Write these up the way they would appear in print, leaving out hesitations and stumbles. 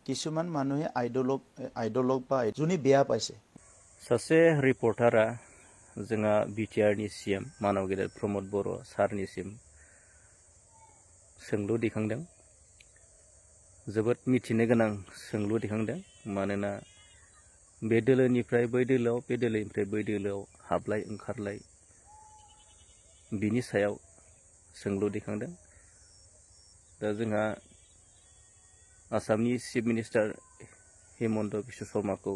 কিছুমান মানুহে আইডলগ বা যোনে বেয়া পাইছে सासे रिपर्टारा जोंहा बिटिआरनि सिएम मानव गेदेर प्रमद बर' सारनिसिम सोंलु दिखांदों जोबोद मिथिनो गोनां सोंलु दिखांदों मानोना बे दोलोनिफ्राय बै दोलोआव बे दोलोनिफ्राय बै दोलोआव हाबलाय ओंखारलाय बिनि सायाव सोंलु दिखांदों दा जोंहा आसामनि चिफ मिनिस्टार हिमन्त बिश्व शर्माखौ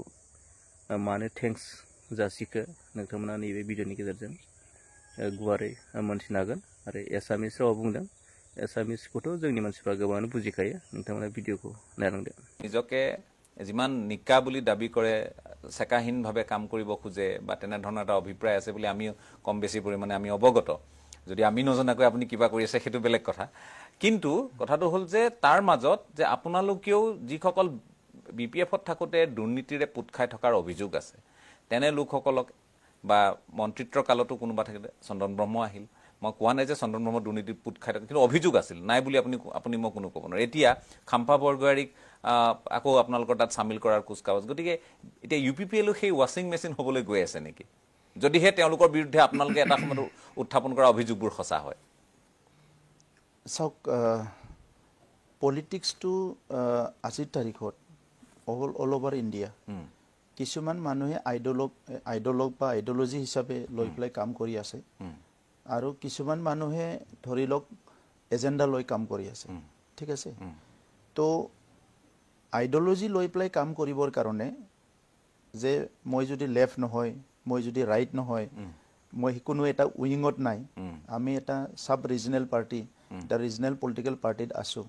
मानो थेंक्स जासिखो नोंथांमोना नैबे भिडिअनि गेजेरजों गुवारै मोनथिनो हागोन आरो एसामिस रावाव बुंदों एसामिसखौथ' जोंनि मानसिफ्रा गोबाङानो बुजिखायो नोंथांमोना भिडिअखौ नायलांदो নিজকে যিমান নিকা বুলি দাবী কৰে সেকাহীনভাৱে কাম কৰিব খোজে বা তেনেধৰণৰ এটা অভিপ্ৰায় আছে বুলি আমি কম বেছি পৰিমাণে আমি অৱগত যদি আমি নজনাকৈ আপুনি কিবা কৰি আছে সেইটো বেলেগ কথা কিন্তু কথাটো হ'ল যে তাৰ মাজত যে আপোনালোকেও যিসকল বিপিএফত থাকোতে দুৰ্নীতিৰে পুত খাই থকাৰ অভিযোগ আছে তেনে লোকসকলক বা মন্ত্ৰিত্বৰ কালতো কোনোবা থাকিলে চন্দন ব্ৰহ্ম আহিল মই কোৱা নাই যে চন্দন ব্ৰহ্ম দুৰ্নীতিৰ পুত খাই থাকে কিন্তু অভিযোগ আছিল নাই বুলি আপুনি মই কোনো ক'ব নোৱাৰে এতিয়া খাম্পা বৰগোহাঞিক আকৌ আপোনালোকৰ তাত সামিল কৰাৰ কুচকাৱাজ গতিকে এতিয়া ইউপিপিএলো সেই ৱাশ্বিং মেচিন হ'বলৈ গৈ আছে নেকি যদিহে তেওঁলোকৰ বিৰুদ্ধে আপোনালোকে এটা সময়ত উত্থাপন কৰা অভিযোগবোৰ সঁচা হয় চাওক পলিটিক্সটো আজিৰ তাৰিখত অল ওভাৰ ইণ্ডিয়া কিছুমান মানুহে আইডলগ বা আইডিঅলজি হিচাপে লৈ পেলাই কাম কৰি আছে আৰু কিছুমান মানুহে ধৰি লওক এজেণ্ডা লৈ কাম কৰি আছে ঠিক আছে তো আইডিঅলজি লৈ পেলাই কাম কৰিবৰ কাৰণে যে মই যদি লেফট নহয় মই যদি ৰাইট নহয় মই কোনো এটা উইঙত নাই আমি এটা সাব ৰিজনেল পাৰ্টি এটা ৰিজনেল পলিটিকেল পাৰ্টিত আছো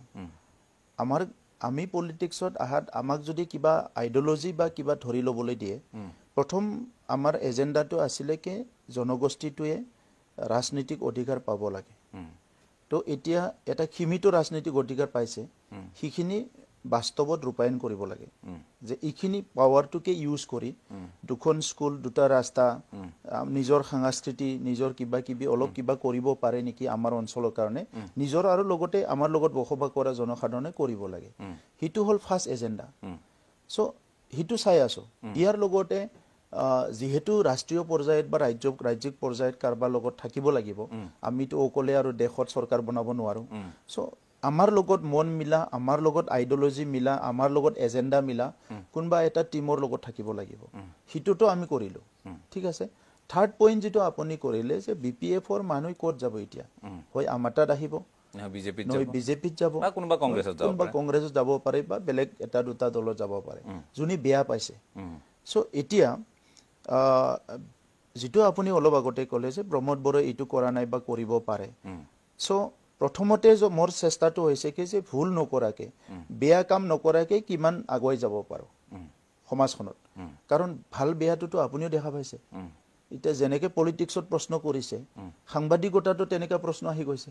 আমি পলিটিক্সত আহাত আমাক যদি কিবা আইডিঅলজি বা কিবা ধৰি ল'বলৈ দিয়ে প্ৰথম আমাৰ এজেণ্ডাটো আছিলে কি জনগোষ্ঠীটোৱে ৰাজনৈতিক অধিকাৰ পাব লাগে তো এতিয়া এটা সীমিত ৰাজনৈতিক অধিকাৰ পাইছে সেইখিনি বাস্তৱত ৰূপায়ণ কৰিব লাগে যে এইখিনি পাৱাৰটোকে ইউজ কৰি দুখন স্কুল দুটা ৰাস্তা নিজৰ সংস্কৃতি নিজৰ কিবা কিবি অলপ কিবা কৰিব পাৰে নেকি আমাৰ অঞ্চলৰ কাৰণে নিজৰ আৰু লগতে আমাৰ লগত বসবাস কৰা জনসাধাৰণে কৰিব লাগে হিটো হল ফাৰ্ষ্ট এজেণ্ডা সো হিটো চাই আছো ইয়াৰ লগতে যেহেতু ৰাষ্ট্ৰীয় পৰ্যায়ত বা ৰাজ্যিক পৰ্যায়ত কাৰবাৰ লগত থাকিব লাগিব আমিতো অকলে আৰু দেশত চৰকাৰ বনাব নোৱাৰো সো আমাৰ লগত মন মিলা আমাৰ লগত আইডিঅলজি মিলা আমাৰ লগত এজেণ্ডা মিলা কোনবা এটা টিমৰ লগত থাকিব লাগিব হিটোটো আমি কৰিলো ঠিক আছে থাৰ্ড পইণ্ট যেটো আপুনি কৰিলে যে বিপিএফৰ মানুহ ক'ত যাব এতিয়া হয় আমাৰ তাত আহিব বিজেপিত যাব বা কোনোবা কংগ্ৰেছত যাব পাৰে বা বেলেগ এটা দুটা দলত যাব পাৰে যোনে বেয়া পাইছে সো এতিয়া যেটো আপুনি অলপ আগতে ক'লে যে প্ৰমোদ বড়াই এইটো কৰা নাই বা কৰিব পাৰে সো প্ৰথমতে মোৰ চেষ্টাটো হৈছে কি যে ভুল নকৰাকে বেয়া কাম নকৰাকে কিমান আগুৱাই যাব পাৰো সমাজখনত কাৰণ ভাল বেয়াটোতো আপুনিও দেখা পাইছে এতিয়া যেনেকে পলিটিক্সত প্ৰশ্ন কৰিছে সাংবাদিকতাটো তেনেকা প্ৰশ্ন আহি গৈছে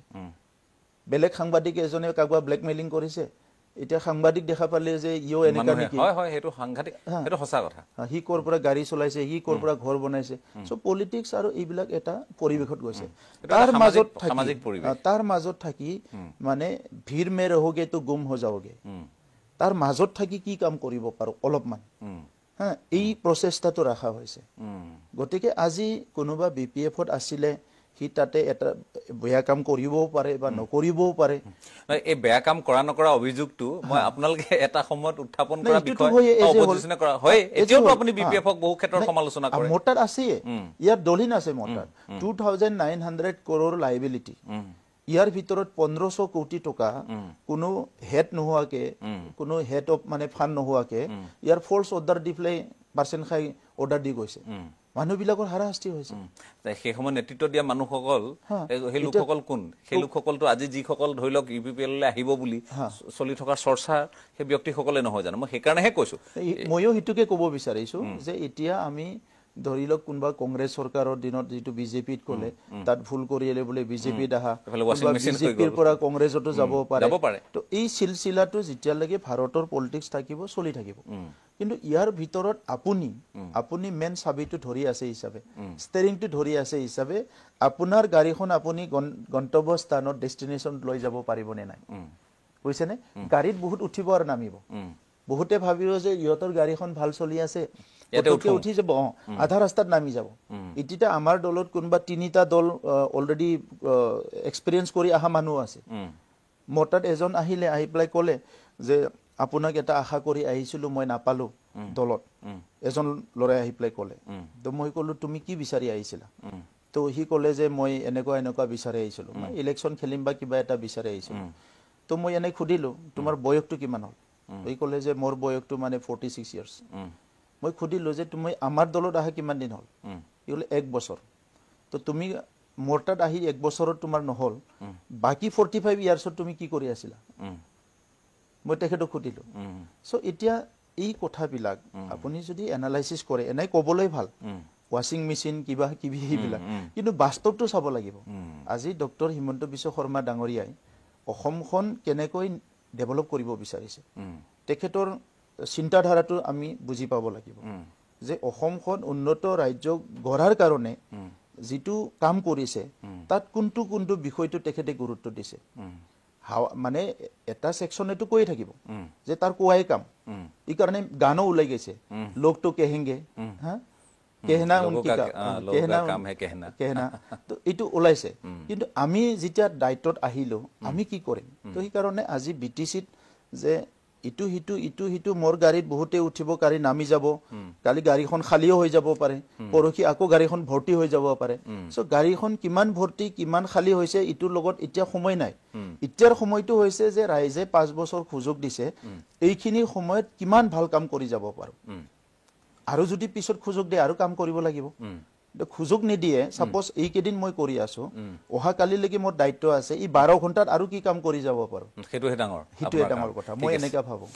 বেলেগ সাংবাদিক এজনে কাগবা ব্লেকমেইলিং কৰিছে এতিয়া সাংবাদিক দেখা পালে যে ইও এনেকা নেকি হয় হয় হেতু সাংঘাতিক হেতু সঁচা কথা হি কৰ পৰা গাড়ী চলাইছে হি কৰ পৰা ঘৰ বনাইছে সো পলিটিক্স আৰু এইবিলাক এটা পৰিবেশত গৈছে তাৰ মাজত থাকি মানে ভিৰ মে ৰहोगे तो गुम हो जाओगे তাৰ মাজত থাকি কি কাম কৰিব পাৰো অলপমান এই প্ৰচেষ্টাটো ৰাখা হৈছে গতিকে আজি কোনোবা বিপিএফত আছিলে হি তাতে এটা বেয়া কাম কৰিবও পাৰে বা নকৰিবও পাৰে এই বেয়া কাম কৰা নকৰা অভিযোগটো মই আপোনালোকে এটা সময়ত উত্থাপন কৰা বিষয় অপজিশনে কৰা হয় এতিয়াও আপুনি বিপিএফক বহু ক্ষেত্ৰত সমালোচনা কৰে মোটাত আছে ইয়াৰ দলিন আছে মোটাত 2900 crore লাইবিলিটি ইয়াৰ ভিতৰত 1500 কোটি টকা কোনো হেড নোহোৱাকে কোনো হেড অফ মানে ফান্ড নোহোৱাকে ইয়াৰ ফোৰ্স অৰ্ডাৰ দি প্লে পাৰ্সেন্ট খাই অৰ্ডাৰ দি গৈছে মানুহবিলাকৰ হাৰাশাস্তি হৈছে সেই সময় নেতৃত্ব দিয়া মানুহসকল সেই লোকসকল কোন সেই লোকসকলটো আজি যিসকল ধৰি লওক ইউপিপিএললৈ আহিব বুলি চলি থকা চৰ্চা সেই ব্যক্তিসকলে নহয় জানো মই সেইকাৰণেহে কৈছো ময়ো হিটোকে ক'ব বিচাৰিছো যে এতিয়া আমি ধৰি লওক কোনবা কংগ্ৰেছ চৰকাৰৰ দিনত যেটো বিজেপিত ক'লে তাত ভুল কৰিলে বুলি বিজেপিত আহা বিজেপিৰ পৰা কংগ্ৰেছতো যাব পাৰে তো এই সিলসিলাটো যেতিয়ালৈকে ভাৰতৰ পলিটিক্স থাকিব চলি থাকিব কিন্তু ইয়াৰ ভিতৰত আপুনি মেন চাবিটো ধৰি আছে হিচাপে ষ্টেৰিংটো ধৰি আছে হিচাপে আপোনাৰ গাড়ীখন আপুনি গন্তব্য স্থানত ডেষ্টিনেশন লৈ যাব পাৰিব নে নাই কৈছেনে গাড়ীত বহুত উঠিব আৰু নামিব বহুতে ভাবিব যে ইহঁতৰ গাড়ীখন ভাল চলি আছে, ইয়াতে পটককে উঠি যাব, আধা ৰাস্তাত নামি যাব। এতিয়া আমাৰ দলত কোনোবা 3টা দল অলৰেডি এক্সপিৰিয়েঞ্চ কৰি অহা মানুহ আছে। মোৰ তাত এজন আহিলে, আহি পেলাই ক'লে যে আপোনাক এটা আশা কৰি আহিছিলোঁ, মই নাপালো দলত। এজন ল'ৰাই আহি পেলাই ক'লে। তো মই ক'লো তুমি কি বিচাৰি আহিছিলা? তো সি ক'লে যে মই এনেকুৱা বিচাৰি আহিছিলোঁ, মই ইলেকশ্যন খেলিম বা কিবা এটা বিচাৰি আহিছিলোঁ। তো মই এনেই সুধিলোঁ তোমাৰ বয়সটো কিমান হ'ল? সি ক'লে যে মোৰ বয়সটো মানে 46 ইয়াৰ্ছ। মই সুধিলোঁ যে তুমি আমাৰ দলত আহা কিমান দিন হ'ল? সি ক'লে 1 বছৰ। তো তুমি মোৰ তাত আহি 1 বছৰত তোমাৰ নহ'ল, বাকী 45 ইয়াৰ্ছত তুমি কি কৰি আছিলা? মই তেখেতক সুধিলোঁ। চ' এতিয়া এই কথাবিলাক আপুনি যদি এনালাইচিছ কৰে, এনেই ক'বলৈ ভাল, ৱাশ্বিং মেচিন কিবা কিবি সেইবিলাক, কিন্তু বাস্তৱটো চাব লাগিব। আজি ডক্টৰ হিমন্ত বিশ্ব শৰ্মা ডাঙৰীয়াই অসমখন কেনেকৈ ডেভেলপ কৰিব বিচাৰিছে, তেখেতৰ চিন্তাধাৰাটো আমি বুজি পাব লাগিব যে অসমখন উন্নত ৰাজ্য গঢ়াৰ কাৰণে যিটো কাম কৰিছে তাত কোনটো বিষয়টো তেখেতে গুৰুত্ব দিছে। মানে এটা ছেকশ্যনেটো কৈ থাকিব যে তাৰ কোৱাই কাম, এই কাৰণে গানো ওলাই গৈছে, লোকটো কেহেংগে, হা কেহনা উনকি কেহনা, তো এইটো ওলাইছে। কিন্তু আমি যেতিয়া দায়িত্বত আহিলো আমি কি কৰিম? তো সেইকাৰণে আজি BTCত যে ইটো মোৰ গাড়ীত বহুতে উঠিব, গাড়ী নামি যাব, কালি গাড়ীখন খালীও হৈ যাব পাৰে, পৰহি আকৌ গাড়ীখন ভৰ্তি হৈ যাব পাৰে। চ' গাড়ীখন কিমান ভৰ্তি কিমান খালী হৈছে ইটোৰ লগত এতিয়া সময় নাই। এতিয়াৰ সময়টো হৈছে যে ৰাইজে 5 বছৰ সুযোগ দিছে, এইখিনি সময়ত কিমান ভাল কাম কৰি যাব পাৰো। আৰু যদি পিছত সুযোগ দিয়ে আৰু কাম কৰিব লাগিব। সুযোগ নিদিয়ে, সাপোজ এইকেইদিন মই কৰি আছো, অহা কালিলৈকে মোৰ দায়িত্ব আছে, এই 12 ঘণ্টাত আৰু কি কাম কৰি যাব পাৰো, সেইটোহে ডাঙৰ কথা মই এনেকা ভাবো।